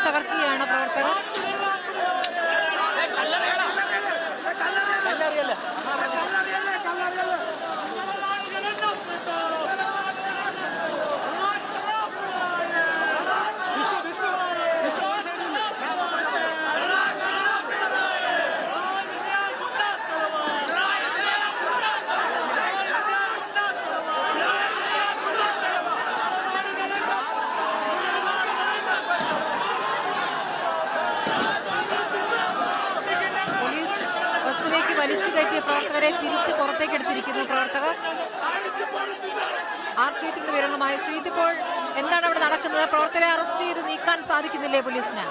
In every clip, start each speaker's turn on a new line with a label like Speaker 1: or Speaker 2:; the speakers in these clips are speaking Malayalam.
Speaker 1: തകർക്കുകയാണ് പ്രവർത്തകർ. വലിച്ചു കയറ്റിയ പ്രവർത്തകരെ തിരിച്ച് പുറത്തേക്ക് എടുത്തിരിക്കുന്നു പ്രവർത്തകർ. ആർ ശ്രീജിത്തിന്റെ വിവരങ്ങളുമായി. ശ്രീജിത്ത്, ഇപ്പോൾ എന്താണ് അവിടെ നടക്കുന്നത്? പ്രവർത്തകരെ അറസ്റ്റ് ചെയ്ത് നീക്കാൻ സാധിക്കുന്നില്ലേ പോലീസിന്?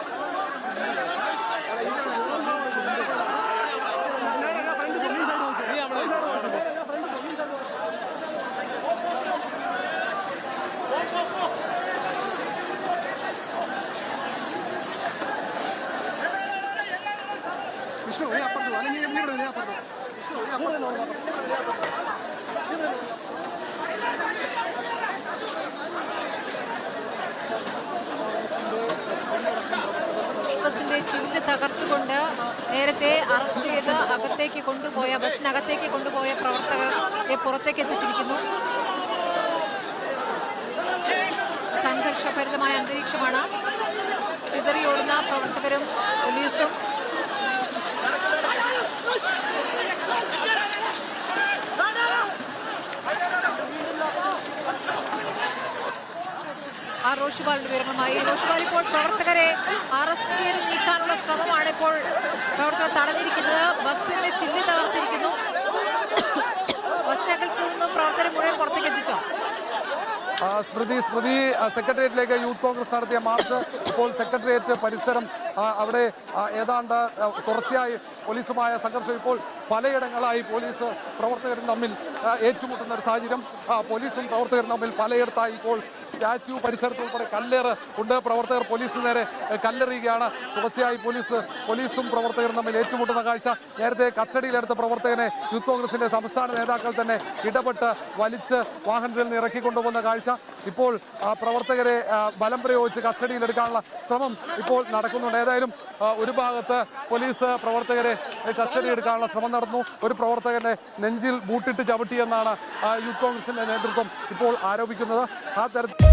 Speaker 1: ബസിന്റെ ചില്ല് തകർത്തുകൊണ്ട് നേരത്തെ അറസ്റ്റ് ചെയ്ത് അകത്തേക്ക് കൊണ്ടുപോയ ബസ്സിനകത്തേക്ക് കൊണ്ടുപോയ പ്രവർത്തകരെ പുറത്തേക്ക് എത്തിച്ചിരിക്കുന്നു. സംഘർഷഭരിതമായ അന്തരീക്ഷമാണ്. ചിതറിയോടുന്ന പ്രവർത്തകരും പോലീസും. ആ റോഷിപാലിന്റെ വിവരങ്ങളുമായി. റോഷിപാൽ, ഇപ്പോൾ പ്രവർത്തകരെ അറസ്റ്റ് ചെയ്ത് നീക്കാനുള്ള ശ്രമമാണ് ഇപ്പോൾ പ്രവർത്തകർ തടഞ്ഞിരിക്കുന്നത്. ബസ്സിന്റെ ചില്ല് തകർത്തിരിക്കുന്നു. ബസ്സിനകത്ത് നിന്നും പ്രവർത്തകരെ മുഴുവൻ പുറത്തേക്ക് എത്തിച്ചോ?
Speaker 2: സ്മൃതി സെക്രട്ടേറിയറ്റിലേക്ക് യൂത്ത് കോൺഗ്രസ് നടത്തിയ മാർച്ച് ഇപ്പോൾ സെക്രട്ടേറിയറ്റ് പരിസരം അവിടെ ഏതാണ്ട് തുടർച്ചയായി പോലീസുമായ സംഘർഷം ഇപ്പോൾ പലയിടങ്ങളായി പോലീസ് പ്രവർത്തകരും തമ്മിൽ ഏറ്റുമുട്ടുന്ന ഒരു സാഹചര്യം. പോലീസും പ്രവർത്തകരും തമ്മിൽ പലയിടത്തായി ഇപ്പോൾ സ്റ്റാച്യു പരിസരത്ത് ഉൾപ്പെടെ കല്ലേറ് ഉണ്ട്. പ്രവർത്തകർ പോലീസിന് നേരെ കല്ലെറിയുകയാണ്. തുടർച്ചയായി പോലീസും പ്രവർത്തകരും തമ്മിൽ ഏറ്റുമുട്ടുന്ന കാഴ്ച. നേരത്തെ കസ്റ്റഡിയിലെടുത്ത പ്രവർത്തകനെ യൂത്ത് കോൺഗ്രസിന്റെ സംസ്ഥാന നേതാക്കൾ തന്നെ ഇടപെട്ട് വലിച്ച് വാഹനത്തിൽ നിന്ന് ഇറക്കിക്കൊണ്ടുപോകുന്ന കാഴ്ച. ഇപ്പോൾ പ്രവർത്തകരെ ബലം പ്രയോഗിച്ച് കസ്റ്റഡിയിലെടുക്കാനുള്ള ശ്രമം ഇപ്പോൾ നടക്കുന്നുണ്ട്. ഏതായാലും ഒരു ഭാഗത്ത് പോലീസ് പ്രവർത്തകരെ കസ്റ്റഡി എടുക്കാനുള്ള ശ്രമം നടന്നു. ഒരു പ്രവർത്തകന്റെ നെഞ്ചിൽ ബൂട്ടിട്ട് ചവിട്ടിയെന്നാണ് യൂത്ത് കോൺഗ്രസിന്റെ നേതൃത്വം ഇപ്പോൾ ആരോപിക്കുന്നത്. ആ തരത്തിൽ